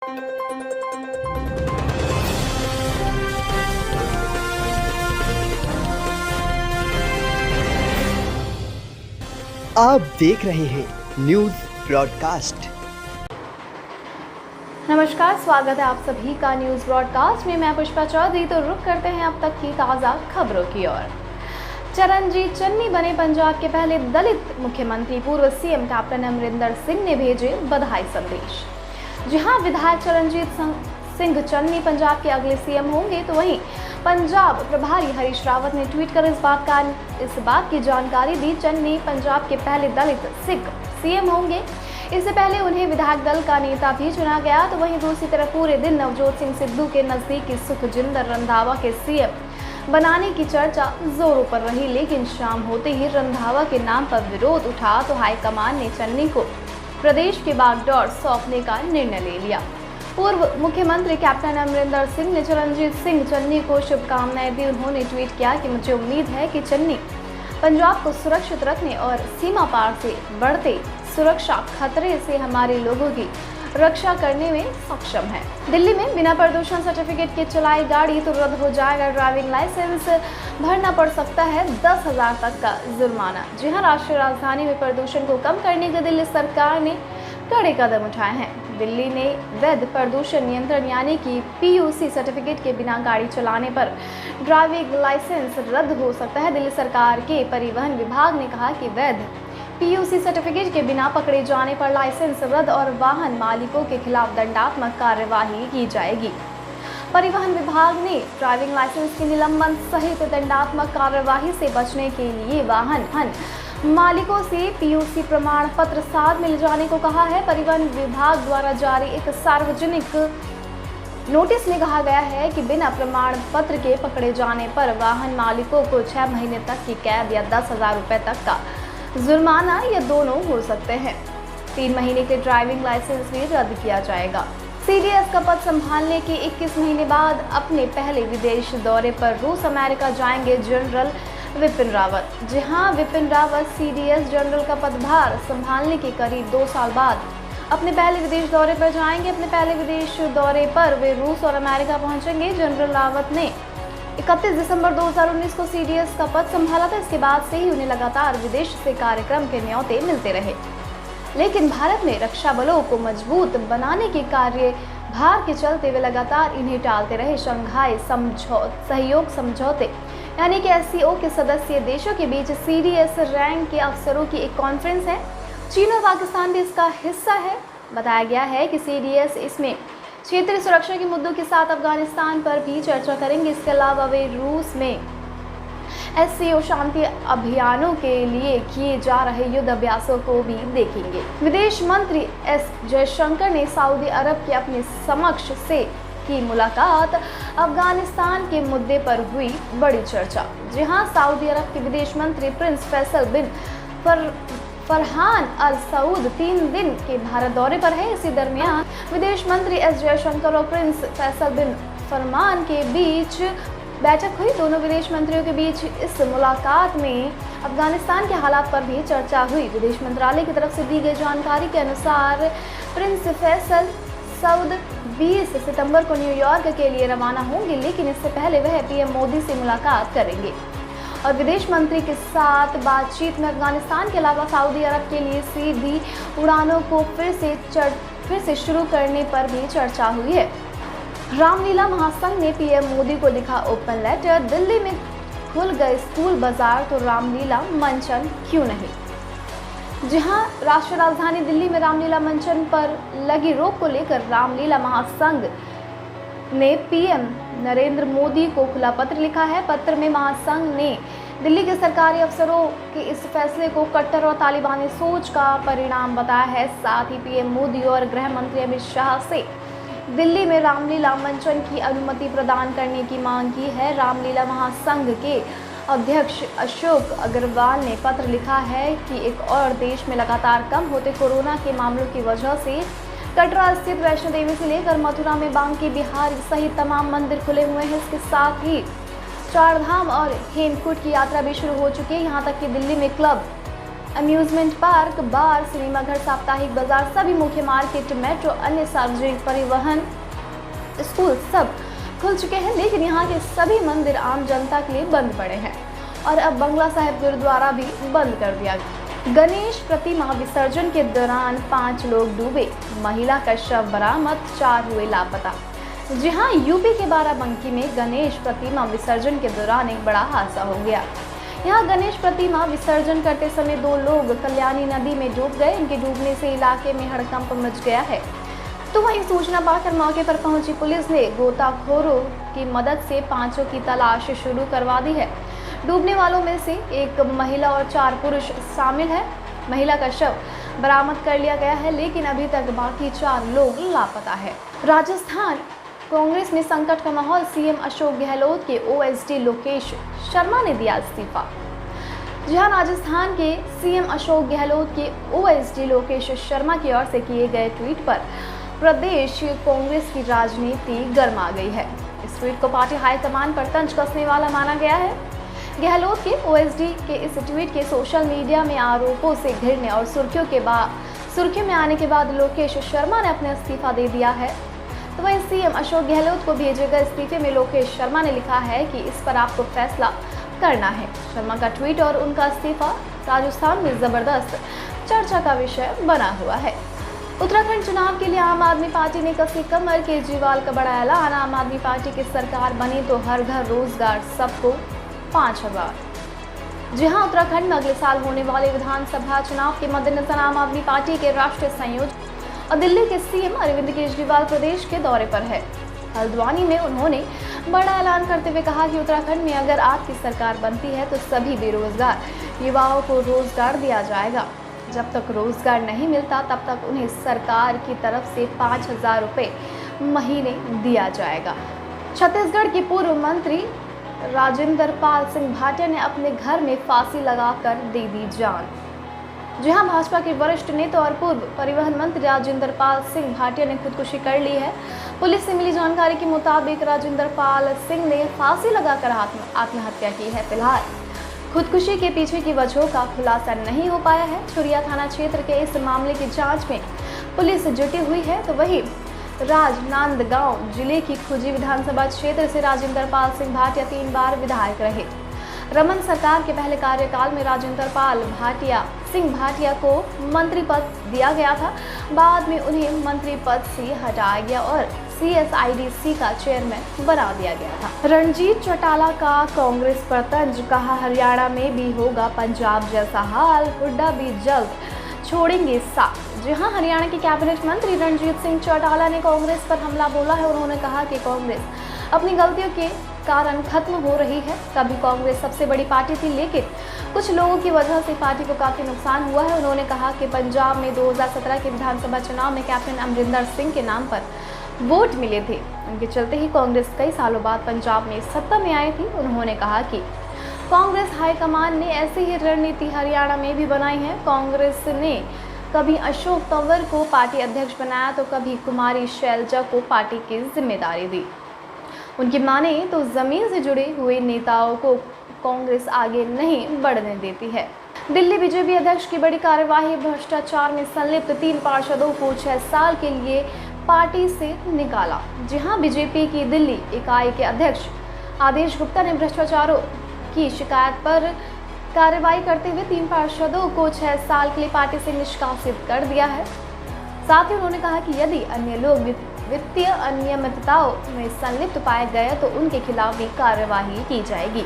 आप देख रहे हैं न्यूज ब्रॉडकास्ट। नमस्कार, स्वागत है आप सभी का न्यूज ब्रॉडकास्ट में। मैं पुष्पा चौधरी। तो रुक करते हैं अब तक की ताज़ा खबरों की ओर। चरणजीत चन्नी बने पंजाब के पहले दलित मुख्यमंत्री। पूर्व सीएम कैप्टन अमरिंदर सिंह ने भेजे बधाई संदेश। जहां विधायक चरणजीत सिंह चन्नी पंजाब के अगले सीएम होंगे, तो वहीं पंजाब प्रभारी हरीश रावत ने ट्वीट कर इस बात की जानकारी दी। चन्नी पंजाब के पहले दलित सिख सीएम होंगे। इससे पहले उन्हें विधायक दल का नेता भी चुना गया। तो वहीं दूसरी तरफ पूरे दिन नवजोत सिंह सिद्धू के नजदीकी सुखजिंदर रंधावा के सीएम बनाने की चर्चा जोरों पर रही, लेकिन शाम होते ही रंधावा के नाम पर विरोध उठा तो हाईकमान ने चन्नी को प्रदेश के बागडोर सौंपने का निर्णय ले लिया। पूर्व मुख्यमंत्री कैप्टन अमरिंदर सिंह ने चरणजीत सिंह चन्नी को शुभकामनाएं दी। उन्होंने ट्वीट किया कि मुझे उम्मीद है कि चन्नी पंजाब को सुरक्षित रखने और सीमा पार से बढ़ते सुरक्षा खतरे से हमारे लोगों की रक्षा करने में सक्षम है। दिल्ली में बिना प्रदूषण सर्टिफिकेट के चलाई गाड़ी तो रद्द हो जाएगा ड्राइविंग लाइसेंस। भरना पड़ सकता है 10,000 तक का जुर्माना। जी हां, राष्ट्रीय राजधानी में प्रदूषण को कम करने के दिल्ली सरकार ने कड़े कदम उठाए हैं। दिल्ली ने वैध प्रदूषण नियंत्रण यानी कि PUC सर्टिफिकेट के बिना गाड़ी चलाने पर ड्राइविंग लाइसेंस रद्द हो सकता है। दिल्ली सरकार के परिवहन विभाग ने कहा कि वैध PUC सर्टिफिकेट के बिना पकड़े जाने पर लाइसेंस रद्द और वाहन मालिकों के खिलाफ दंडात्मक कार्यवाही की जाएगी। परिवहन विभाग ने ड्राइविंग लाइसेंस के निलंबन सहित दंडात्मक कार्यवाही से बचने के लिए वाहन मालिकों से PUC प्रमाण पत्र साथ में ले जाने को कहा है। परिवहन विभाग द्वारा जारी एक सार्वजनिक नोटिस में कहा गया है कि बिना प्रमाण पत्र के पकड़े जाने पर वाहन मालिकों को 6 महीने तक की कैद या 10,000 रुपये तक का जुर्माना या दोनों हो सकते हैं। 3 महीने के ड्राइविंग लाइसेंस भी रद्द किया जाएगा। CDS का पद संभालने के 21 महीने बाद अपने पहले विदेश दौरे पर रूस अमेरिका जाएंगे जनरल विपिन रावत। जी हां, विपिन रावत CDS जनरल का पदभार संभालने के करीब 2 साल बाद अपने पहले विदेश दौरे पर जाएंगे। अपने पहले विदेश दौरे पर वे रूस और अमेरिका पहुंचेंगे। जनरल रावत ने 31 दिसंबर 2019 को CDS का पद संभाला था। इसके बाद से ही उन्हें लगातार विदेश से कार्यक्रम के न्योते मिलते रहे, लेकिन भारत में रक्षा बलों को मजबूत बनाने के कार्य भार के चलते वे लगातार इन्हें टालते रहे। शंघाई सहयोग समझौते यानी कि SCO के सदस्य देशों के बीच CDS रैंक के अफसरों की एक कॉन्फ्रेंस है। चीन और पाकिस्तान भी इसका हिस्सा है। बताया गया है कि CDS इसमें क्षेत्रीय सुरक्षा के मुद्दों के साथ अफगानिस्तान पर भी चर्चा करेंगे। इसके अलावा वे रूस में SCO शांति अभियानों के लिए किए जा रहे युद्ध अभ्यासों को भी देखेंगे। विदेश मंत्री S जयशंकर ने सऊदी अरब के अपने समक्ष से की मुलाकात। अफगानिस्तान के मुद्दे पर हुई बड़ी चर्चा। जी हां, सऊदी अरब के विदेश मंत्री प्रिंस फैसल बिन फरहान अल सऊद 3 दिन के भारत दौरे पर है। इसी दरमियान विदेश मंत्री S जयशंकर और प्रिंस फैसल बिन फरमान के बीच बैठक हुई। दोनों विदेश मंत्रियों के बीच इस मुलाकात में अफगानिस्तान के हालात पर भी चर्चा हुई। विदेश मंत्रालय की तरफ से दी गई जानकारी के अनुसार प्रिंस फैसल सऊद 20 सितंबर को न्यूयॉर्क के लिए रवाना होंगे, लेकिन इससे पहले वह PM मोदी से मुलाकात करेंगे और विदेश मंत्री के साथ बातचीत में अफगानिस्तान के अलावा सऊदी अरब के लिए सीधी उड़ानों को फिर से शुरू करने पर भी चर्चा हुई है। रामलीला महासंघ ने PM मोदी को लिखा ओपन लेटर। दिल्ली में खुल गए स्कूल बाजार तो रामलीला मंचन क्यों नहीं। जहां राष्ट्रीय राजधानी दिल्ली में रामलीला मंचन पर लगी रोक को लेकर रामलीला महासंघ ने PM नरेंद्र मोदी को खुला पत्र लिखा है। पत्र में महासंघ ने दिल्ली के सरकारी अफसरों के इस फैसले को कट्टर और तालिबानी सोच का परिणाम बताया है। साथ ही PM मोदी और गृह मंत्री अमित शाह से दिल्ली में रामलीला मंचन की अनुमति प्रदान करने की मांग की है। रामलीला महासंघ के अध्यक्ष अशोक अग्रवाल ने पत्र लिखा है कि एक और देश में लगातार कम होते कोरोना के मामलों की वजह से कटरा स्थित वैष्णो देवी से लेकर मथुरा में बांके बिहारी सहित तमाम मंदिर खुले हुए हैं। इसके साथ ही 4 धाम और हेमकूट की यात्रा भी शुरू हो चुकी है। यहाँ तक कि दिल्ली में क्लब अम्यूजमेंट पार्क, बार, सिनेमाघर, साप्ताहिक बाजार, सभी मुख्य मार्केट, मेट्रो, अन्य सार्वजनिक परिवहन, स्कूल सब खुल चुके हैं, लेकिन यहाँ के सभी मंदिर आम जनता के लिए बंद पड़े हैं और अब बंगला साहिब गुरुद्वारा भी बंद कर दिया गया। गणेश प्रतिमा विसर्जन के दौरान 5 लोग डूबे, महिला का शव बरामद, 4 हुए लापता। जी हाँ, यूपी के बाराबंकी में गणेश प्रतिमा विसर्जन के दौरान एक बड़ा हादसा हो गया। यहाँ गणेश प्रतिमा विसर्जन करते समय 2 लोग कल्याणी नदी में डूब गए। इनके डूबने से इलाके में हड़कंप मच गया है। तो वहीं सूचना पाकर मौके पर पहुंची पुलिस ने गोताखोरों की मदद से 5 की तलाश शुरू करवा दी है। डूबने वालों में से एक महिला और 4 पुरुष शामिल है। महिला का शव बरामद कर लिया गया है, लेकिन अभी तक बाकी 4 लोग लापता है। राजस्थान कांग्रेस में संकट का माहौल, सीएम अशोक गहलोत के ओएसडी लोकेश शर्मा ने दिया इस्तीफा। जहां राजस्थान के सीएम अशोक गहलोत के ओएसडी लोकेश शर्मा की ओर से किए गए ट्वीट पर प्रदेश कांग्रेस की राजनीति गर्मा गई है। इस ट्वीट को पार्टी हाईकमान पर तंज कसने वाला माना गया है। गहलोत के ओएसडी के इस ट्वीट के सोशल मीडिया में आरोपों से घिरने और सुर्खियों में आने के बाद लोकेश शर्मा ने अपना इस्तीफा दे दिया है। तो वहीं सीएम अशोक गहलोत को भेजे गए इस्तीफे में लोकेश शर्मा ने लिखा है कि इस पर आपको फैसला करना है। शर्मा का ट्वीट और उनका इस्तीफा राजस्थान में जबरदस्त चर्चा का विषय बना हुआ है। उत्तराखंड चुनाव के लिए आम आदमी पार्टी ने कसी कमर, केजरीवाल का बड़ा ऐलान। आम आदमी पार्टी की सरकार बनी तो हर घर रोजगार, सबको 5000। जी हां, उत्तराखंड में अगले साल होने वाले विधानसभा चुनाव के मद्देनजर आम आदमी पार्टी के राष्ट्रीय संयोजक और दिल्ली के सीएम अरविंद केजरीवाल प्रदेश के दौरे पर है। हल्द्वानी में उन्होंने बड़ा ऐलान करते हुए कहा कि उत्तराखंड में अगर आपकी सरकार बनती है तो सभी बेरोजगार युवाओं को रोजगार दिया जाएगा। जब तक रोजगार नहीं मिलता तब तक उन्हें सरकार की तरफ से 5000 रुपये महीने दिया जाएगा। छत्तीसगढ़ के पूर्व मंत्री राजिंदर पाल सिंह भाटिया ने अपने घर में फांसी लगाकर दे दी जान। जी हां, भाजपा के वरिष्ठ नेता और पूर्व परिवहन मंत्री राजिंदर पाल सिंह भाटिया ने खुदकुशी कर ली है। पुलिस से मिली जानकारी के मुताबिक राजिंदर पाल सिंह ने फांसी लगाकर आत्महत्या की है। फिलहाल खुदकुशी के पीछे की वजहों का खुलासा नहीं हो पाया है। छुरिया थाना क्षेत्र के इस मामले की जांच में पुलिस जुटी हुई है। तो वहीं राजनांदगांव जिले की खुजी विधानसभा क्षेत्र से राजिंदर पाल सिंह भाटिया 3 बार विधायक रहे। रमन सरकार के पहले कार्यकाल में राजिंदर पाल सिंह भाटिया को मंत्री पद दिया गया था। बाद में उन्हें मंत्री पद से हटाया गया और CSIDC का चेयरमैन बना दिया गया था। रणजीत चौटाला का कांग्रेस पर तंज, कहा हरियाणा में भी होगा पंजाब जैसा हाल, हुड्डा भी जल्द छोड़ेंगे साथ। जी हाँ, हरियाणा के कैबिनेट मंत्री रणजीत सिंह चौटाला ने कांग्रेस पर हमला बोला है। उन्होंने कहा कि कांग्रेस अपनी गलतियों के कारण खत्म हो रही है। कभी कांग्रेस सबसे बड़ी पार्टी थी, लेकिन कुछ लोगों की वजह से पार्टी को काफी नुकसान हुआ है। उन्होंने कहा कि पंजाब में 2017 के विधानसभा चुनाव में कैप्टन अमरिंदर सिंह के नाम पर वोट मिले थे। उनके चलते ही कांग्रेस कई सालों बाद पंजाब में सत्ता में आई थी। उन्होंने कहा कि कांग्रेस हाईकमान ने ऐसी ही रणनीति हरियाणा में भी बनाई है। कांग्रेस ने कभी अशोक तंवर को पार्टी अध्यक्ष बनाया तो कभी कुमारी शैलजा को पार्टी की जिम्मेदारी दी। उनकी माने तो जमीन से जुड़े हुए नेताओं को कांग्रेस आगे नहीं बढ़ने देती है। दिल्ली बीजेपी अध्यक्ष की बड़ी कार्यवाही, भ्रष्टाचार में संलिप्त 3 पार्षदों को 6 साल के लिए पार्टी से निकाला। जी हां, बीजेपी की दिल्ली इकाई के अध्यक्ष आदेश गुप्ता ने भ्रष्टाचारों की शिकायत पर कार्रवाई करते हुए 3 पार्षदों को 6 साल के लिए पार्टी से निष्कासित कर दिया है। साथ ही उन्होंने कहा कि यदि अन्य लोग वित्तीय अनियमितताओं में संलिप्त पाए गए तो उनके खिलाफ भी कार्यवाही की जाएगी।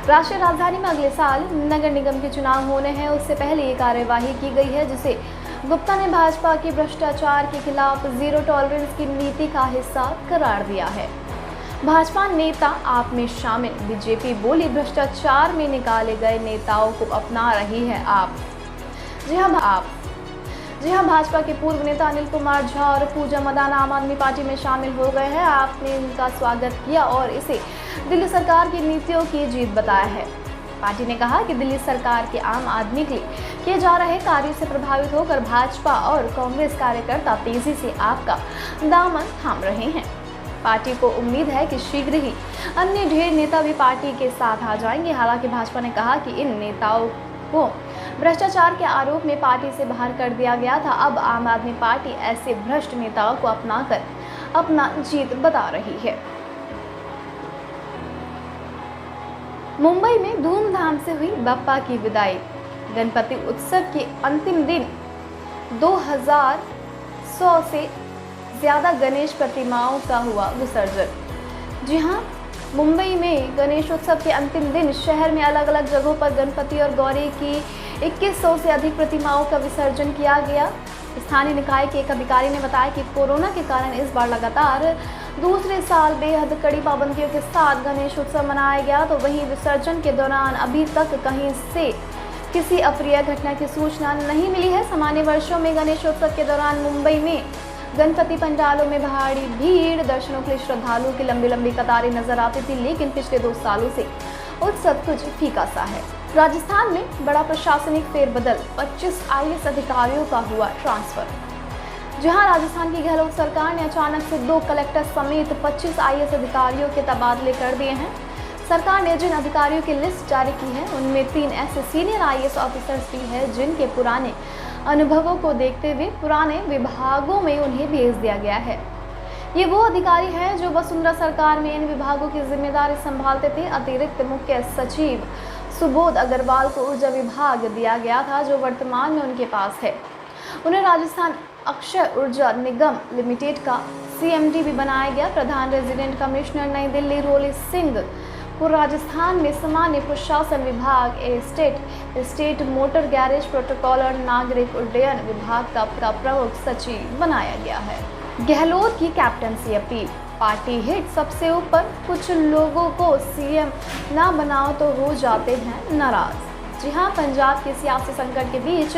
राष्ट्रीय राजधानी में अगले साल नगर निगम के चुनाव होने हैं, उससे पहले ये कार्यवाही की गई है, जिसे गुप्ता ने भाजपा की भ्रष्टाचार के खिलाफ जीरो टॉलरेंस की नीति का हिस्सा करार दिया है। भाजपा नेता आप में शामिल, बीजेपी बोली भ्रष्टाचार में निकाले गए नेताओं को अपना रही है आप। जी हाँ, भाजपा के पूर्व नेता अनिल कुमार झा और पूजा मदान आम आदमी पार्टी में शामिल हो गए हैं। आपने उनका स्वागत किया और इसे दिल्ली सरकार की नीतियों की जीत बताया है। पार्टी ने कहा कि दिल्ली सरकार के आम आदमी के लिए किए जा रहे कार्यों से प्रभावित होकर भाजपा और कांग्रेस कार्यकर्ता तेजी से आपका दामन थाम रहे हैं। पार्टी को उम्मीद है कि शीघ्र ही अन्य ढेर नेता भी पार्टी के साथ आ जाएंगे। हालांकि भाजपा ने कहा कि इन नेताओं को भ्रष्टाचार के आरोप में पार्टी से बाहर कर दिया गया था। अब आम आदमी पार्टी ऐसे भ्रष्ट नेताओं को अपनाकर अपना जीत बता रही है। मुंबई में धूमधाम से हुई बप्पा की विदाई। गणपति उत्सव के अंतिम दिन 2100 से ज़्यादा गणेश प्रतिमाओं का हुआ विसर्जन। जी हाँ, मुंबई में गणेश उत्सव के अंतिम दिन शहर में अलग अलग जगहों पर गणपति और गौरी की 2100 से अधिक प्रतिमाओं का विसर्जन किया गया। स्थानीय निकाय के एक अधिकारी ने बताया कि कोरोना के कारण इस बार लगातार दूसरे साल बेहद कड़ी पाबंदियों के साथ गणेश उत्सव मनाया गया। तो वहीं विसर्जन के दौरान अभी तक कहीं से किसी अप्रिय घटना की सूचना नहीं मिली है। सामान्य वर्षों में गणेश उत्सव के दौरान मुंबई में गणपति पंडालों में भारी भीड़, दर्शनों के लिए श्रद्धालुओं की लंबी लंबी कतारें नजर आती थी, लेकिन पिछले 2 सालों से उत्सव कुछ फीका सा है। राजस्थान में बड़ा प्रशासनिक फेरबदल, 25 IAS अधिकारियों का हुआ ट्रांसफर। जहां राजस्थान की गहलोत सरकार ने अचानक से 2 कलेक्टर समेत 25 IAS अधिकारियों के तबादले कर दिए हैं। सरकार ने जिन अधिकारियों की लिस्ट जारी की है उनमें 3 ऐसे सीनियर IAS ऑफिसर्स भी हैं जिनके पुराने अनुभवों को देखते हुए पुराने विभागों में उन्हें भेज दिया गया है। ये वो अधिकारी हैं जो वसुंधरा सरकार में इन विभागों की जिम्मेदारी संभालते थे। अतिरिक्त मुख्य सचिव सुबोध अग्रवाल को ऊर्जा विभाग दिया गया था, जो वर्तमान में उनके पास है। उन्हें राजस्थान अक्षय ऊर्जा निगम लिमिटेड का CMD भी बनाया गया। प्रधान रेजिडेंट कमिश्नर नई दिल्ली रोली सिंह को राजस्थान में सामान्य प्रशासन विभाग, स्टेट मोटर गैरेज प्रोटोकॉल और नागरिक उड्डयन विभाग का प्रमुख सचिव बनाया गया है। गहलोत की कैप्टनसी अपील, पार्टी हिट सबसे ऊपर, कुछ लोगों को CM ना बनाओ तो हो जाते हैं नाराज। जी हां, पंजाब के सियासी संकट के बीच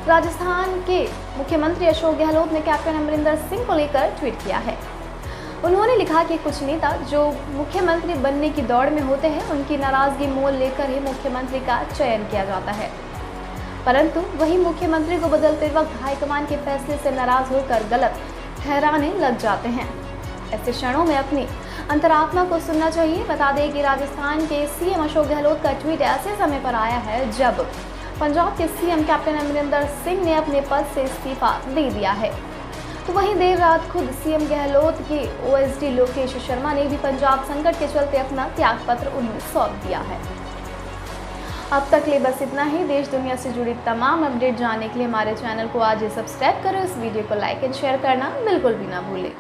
राजस्थान के मुख्यमंत्री अशोक गहलोत ने कैप्टन अमरिंदर सिंह को लेकर ट्वीट किया है। उन्होंने लिखा कि कुछ नेता जो मुख्यमंत्री बनने की दौड़ में होते हैं, उनकी नाराजगी मोल लेकर ही मुख्यमंत्री का चयन किया जाता है, परंतु वही मुख्यमंत्री को बदलते वक्त हाईकमान के फैसले से नाराज होकर गलत ठहराने लग जाते हैं। ऐसे क्षणों में अपनी अंतरात्मा को सुनना चाहिए। बता दें कि राजस्थान के CM अशोक गहलोत का ट्वीट ऐसे समय पर आया है जब पंजाब के CM कैप्टन अमरिंदर सिंह ने अपने पद से इस्तीफा दे दिया है। तो वहीं देर रात खुद CM गहलोत के OSD लोकेश शर्मा ने भी पंजाब संकट के चलते अपना त्यागपत्र उन्हें सौंप दिया है। अब तक ले बस इतना ही। देश दुनिया से जुड़ी तमाम अपडेट जानने के लिए हमारे चैनल को आज ही सब्सक्राइब करें। इस वीडियो को लाइक एंड शेयर करना बिल्कुल भी ना भूलें।